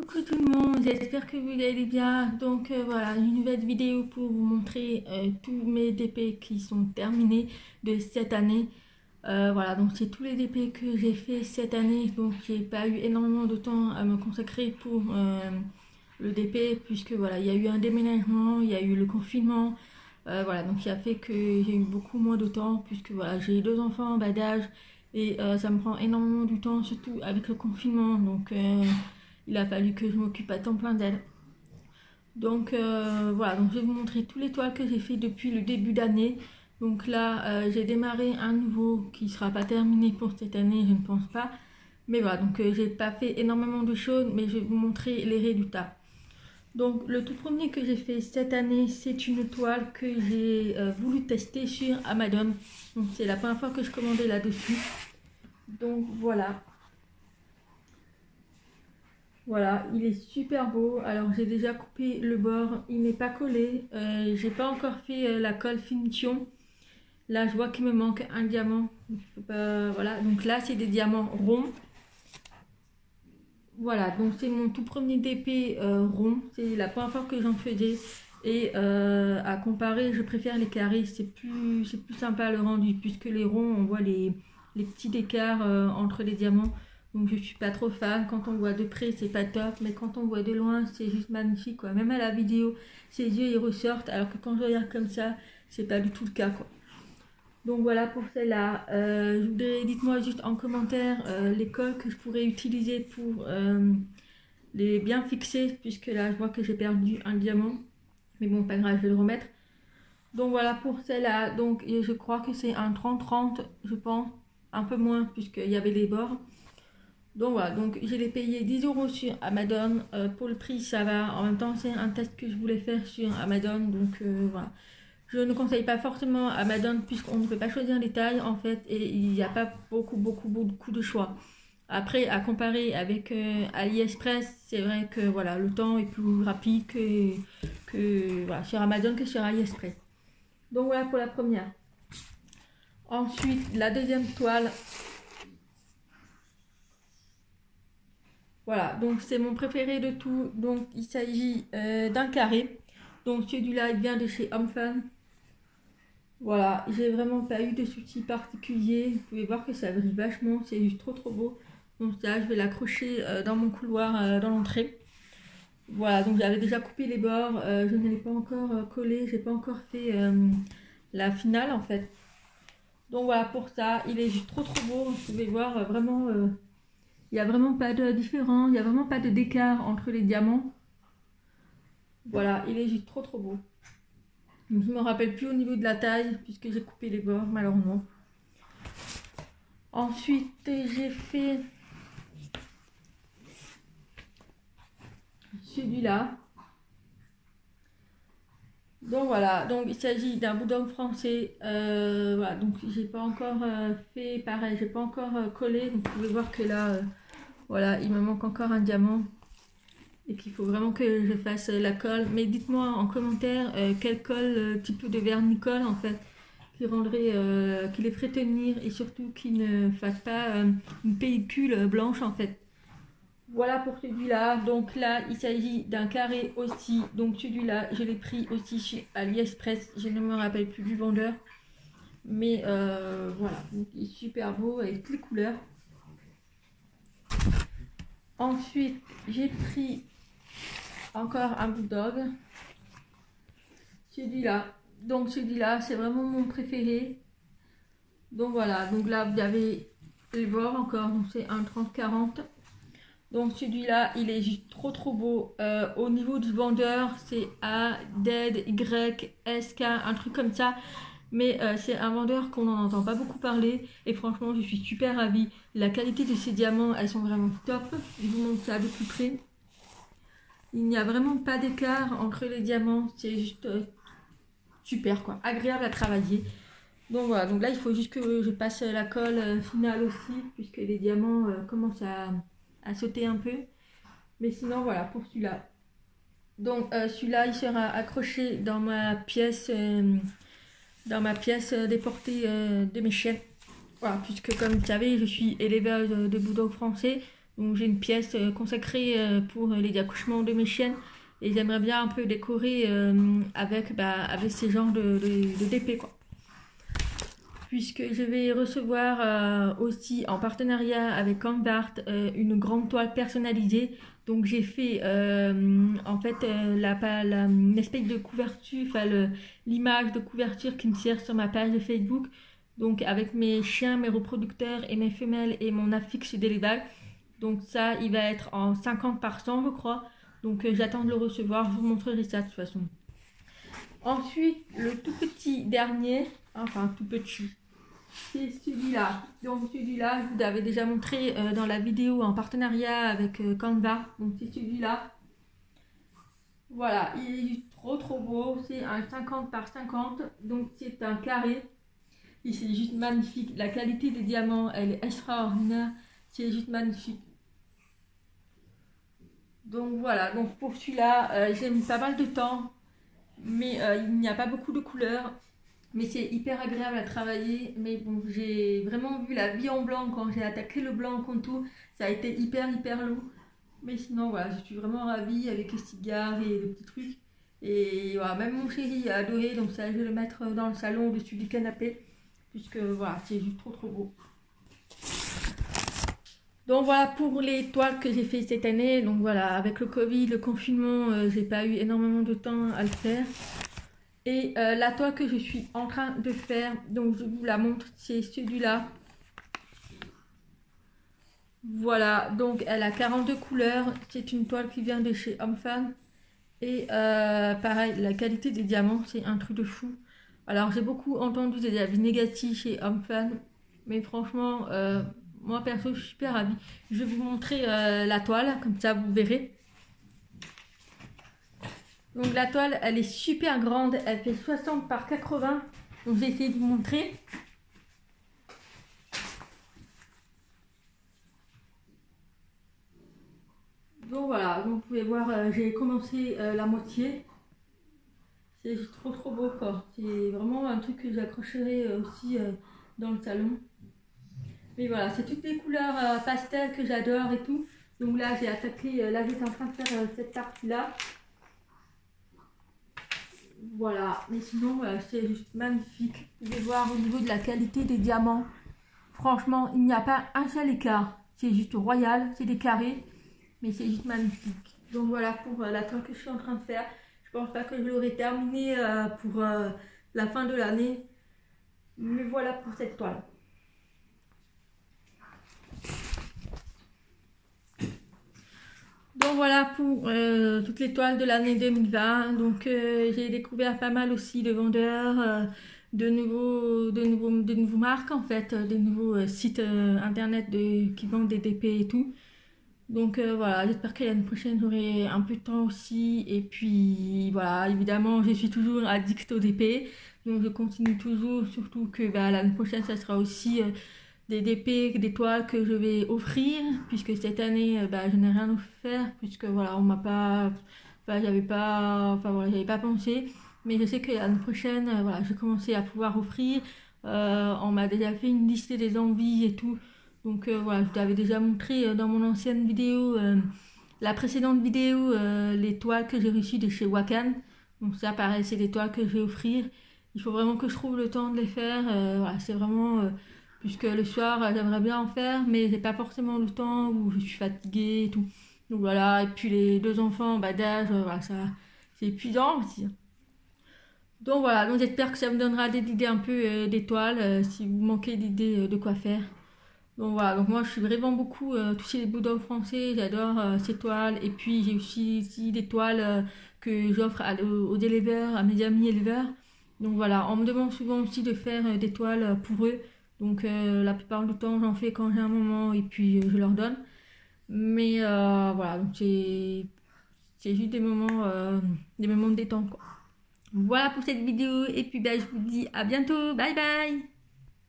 Coucou tout le monde, j'espère que vous allez bien. Donc voilà, une nouvelle vidéo pour vous montrer tous mes DP qui sont terminés de cette année. Voilà, donc c'est tous les DP que j'ai fait cette année. Donc j'ai pas eu énormément de temps à me consacrer pour le DP puisque voilà, il y a eu un déménagement, il y a eu le confinement. Voilà, donc ça fait que j'ai eu beaucoup moins de temps puisque voilà, j'ai deux enfants en bas d'âge et ça me prend énormément du temps, surtout avec le confinement. Donc il a fallu que je m'occupe à temps plein d'elle. Donc voilà, donc je vais vous montrer tous les toiles que j'ai fait depuis le début d'année. Donc là, j'ai démarré un nouveau qui ne sera pas terminé pour cette année, je ne pense pas. Mais voilà, donc j'ai pas fait énormément de choses, mais je vais vous montrer les résultats. Donc le tout premier que j'ai fait cette année, c'est une toile que j'ai voulu tester sur Amazon. Donc c'est la première fois que je commandais là-dessus. Donc voilà. Voilà, il est super beau. Alors j'ai déjà coupé le bord, il n'est pas collé. J'ai pas encore fait la colle finition. Là je vois qu'il me manque un diamant. Voilà, donc là c'est des diamants ronds. Voilà, donc c'est mon tout premier DP rond. C'est la première fois que j'en faisais. Et à comparer, je préfère les carrés. C'est plus sympa le rendu, puisque les ronds, on voit les petits écarts entre les diamants. Donc je suis pas trop fan. Quand on voit de près, c'est pas top, mais quand on voit de loin, c'est juste magnifique quoi. Même à la vidéo, ses yeux ils ressortent, alors que quand je regarde comme ça, c'est pas du tout le cas quoi. Donc voilà pour celle-là. Je voudrais, dites-moi juste en commentaire les colles que je pourrais utiliser pour les bien fixer, puisque là je vois que j'ai perdu un diamant. Mais bon, pas grave, je vais le remettre. Donc voilà pour celle-là. Donc je crois que c'est un 30-30, je pense. Un peu moins, puisqu'il y avait les bords. Donc voilà, donc je l'ai payé 10 € sur Amazon. Pour le prix, ça va. En même temps, c'est un test que je voulais faire sur Amazon. Donc voilà. Je ne conseille pas forcément Amazon puisqu'on ne peut pas choisir les tailles en fait. Et il n'y a pas beaucoup de choix. Après, à comparer avec AliExpress, c'est vrai que voilà, le temps est plus rapide que voilà, sur Amazon que sur AliExpress. Donc voilà pour la première. Ensuite, la deuxième toile. Voilà, donc c'est mon préféré de tout. Donc il s'agit d'un carré. Donc celui-là, il vient de chez Homefun. Voilà, j'ai vraiment pas eu de soucis particuliers. Vous pouvez voir que ça brille vachement, c'est juste trop beau. Donc là, je vais l'accrocher dans mon couloir, dans l'entrée. Voilà, donc j'avais déjà coupé les bords. Je ne l'ai pas encore collé, j'ai pas encore fait la finale en fait. Donc voilà pour ça, il est juste trop beau. Vous pouvez voir vraiment... il n'y a vraiment pas de différence, il n'y a vraiment pas d'écart entre les diamants. Voilà, il est juste trop beau. Donc, je ne me rappelle plus au niveau de la taille, puisque j'ai coupé les bords, malheureusement. Ensuite, j'ai fait celui-là. Donc voilà, donc il s'agit d'un bulldog français. Voilà, donc j'ai pas encore fait pareil, j'ai pas encore collé. Donc vous pouvez voir que là, voilà, il me manque encore un diamant. Et qu'il faut vraiment que je fasse la colle. Mais dites-moi en commentaire quelle colle, type de vernis-colle en fait, qui rendrait, qui les ferait tenir et surtout qui ne fasse pas une pellicule blanche en fait. Voilà pour celui-là. Donc là, il s'agit d'un carré aussi. Donc celui-là, je l'ai pris aussi chez AliExpress. Je ne me rappelle plus du vendeur. Mais voilà, donc, il est super beau avec toutes les couleurs. Ensuite, j'ai pris encore un bulldog. Celui-là. Donc celui-là, c'est vraiment mon préféré. Donc voilà, donc là vous avez les bords encore. Donc c'est un 30-40. Donc celui-là, il est juste trop beau. Au niveau du vendeur, c'est A, D, Y, S, K, un truc comme ça. Mais c'est un vendeur qu'on n'en entend pas beaucoup parler. Et franchement, je suis super ravie. La qualité de ces diamants, elles sont vraiment top. Je vous montre ça de plus près. Il n'y a vraiment pas d'écart entre les diamants. C'est juste super quoi. Agréable à travailler. Donc voilà, donc là, il faut juste que je passe la colle finale aussi. Puisque les diamants commencent à sauter un peu. Mais sinon, voilà, pour celui-là. Donc celui-là, il sera accroché dans ma pièce... déportée de mes chiens. Voilà, puisque comme vous savez, je suis éleveuse de bulldog français. Donc j'ai une pièce consacrée pour les accouchements de mes chiennes. Et j'aimerais bien un peu décorer avec ces genres de DP, quoi. Puisque je vais recevoir aussi en partenariat avec Canva une grande toile personnalisée. Donc j'ai fait en fait une espèce de couverture, enfin l'image de couverture qui me sert sur ma page de Facebook. Donc avec mes chiens, mes reproducteurs et mes femelles et mon affixe d'élevage. Donc ça, il va être en 50 par 100 je crois. Donc j'attends de le recevoir, je vous montrerai ça de toute façon. Ensuite, le tout petit dernier, enfin tout petit, c'est celui-là. Donc celui-là, je vous l'avais déjà montré dans la vidéo en partenariat avec Canva. Donc c'est celui-là. Voilà, il est juste trop beau. C'est un 50 par 50. Donc c'est un carré. Et c'est juste magnifique. La qualité des diamants, elle est extraordinaire. C'est juste magnifique. Donc voilà, donc pour celui-là, j'ai mis pas mal de temps. Mais il n'y a pas beaucoup de couleurs. Mais c'est hyper agréable à travailler. Mais bon, j'ai vraiment vu la vie en blanc quand j'ai attaqué le blanc en contour. Ça a été hyper lourd. Mais sinon, voilà, je suis vraiment ravie avec les cigares et le petit truc. Et voilà, même mon chéri a adoré. Donc ça, je vais le mettre dans le salon au-dessus du canapé. Puisque voilà, c'est juste trop beau. Donc voilà pour les toiles que j'ai fait cette année. Donc voilà, avec le Covid, le confinement, j'ai pas eu énormément de temps à le faire. Et la toile que je suis en train de faire, donc je vous la montre, c'est celui-là. Voilà, donc elle a 42 couleurs. C'est une toile qui vient de chez Homefan. Et pareil, la qualité des diamants, c'est un truc de fou. Alors j'ai beaucoup entendu des avis négatifs chez Homefan. Mais franchement, moi perso, je suis super ravie. Je vais vous montrer la toile, comme ça vous verrez. Donc la toile, elle est super grande, elle fait 60 par 80. Donc j'ai essayé de vous montrer. Donc voilà, donc vous pouvez voir, j'ai commencé la moitié. C'est trop beau quoi. C'est vraiment un truc que j'accrocherai aussi dans le salon. Mais voilà, c'est toutes les couleurs pastel que j'adore et tout. Donc là j'ai attaqué, là j'étais en train de faire cette partie là. Voilà, mais sinon c'est juste magnifique. Vous pouvez voir au niveau de la qualité des diamants. Franchement, il n'y a pas un seul écart. C'est juste royal, c'est des carrés, mais c'est juste magnifique. Donc voilà pour la toile que je suis en train de faire. Je pense pas que je l'aurai terminée pour la fin de l'année. Mais voilà pour cette toile. Donc voilà pour toutes les toiles de l'année 2020. Donc j'ai découvert pas mal aussi de vendeurs, de nouveaux marques en fait, des nouveaux sites internet qui vendent des DP et tout. Donc voilà, j'espère que l'année prochaine j'aurai un peu de temps aussi. Et puis voilà, évidemment je suis toujours addict au DP. Donc je continue toujours, surtout que l'année prochaine ça sera aussi des DP, des toiles que je vais offrir, puisque cette année je n'ai rien offert, puisque voilà, on m'a pas, j'avais pas pensé, mais je sais que l'année prochaine, voilà, j'ai commencé à pouvoir offrir. On m'a déjà fait une liste des envies et tout, donc voilà, je t'avais déjà montré dans mon ancienne vidéo, la précédente vidéo, les toiles que j'ai reçues de chez Wakan. Donc ça pareil, c'est des toiles que je vais offrir. Il faut vraiment que je trouve le temps de les faire. Voilà, c'est vraiment puisque le soir j'aimerais bien en faire, mais j'ai pas forcément le temps, où je suis fatiguée et tout. Donc voilà, et puis les deux enfants d'âge, voilà, ça c'est épuisant aussi. Donc voilà, donc j'espère que ça vous donnera des idées un peu des toiles, si vous manquez d'idées de quoi faire. Donc voilà, donc moi je suis vraiment beaucoup touchée les bulldog français, j'adore ces toiles. Et puis j'ai aussi des toiles que j'offre aux éleveurs, à mes amis éleveurs. Donc voilà, on me demande souvent aussi de faire des toiles pour eux. Donc la plupart du temps j'en fais quand j'ai un moment et puis je leur donne. Mais voilà, donc c'est juste des moments de détente quoi. Voilà pour cette vidéo et puis je vous dis à bientôt, bye bye.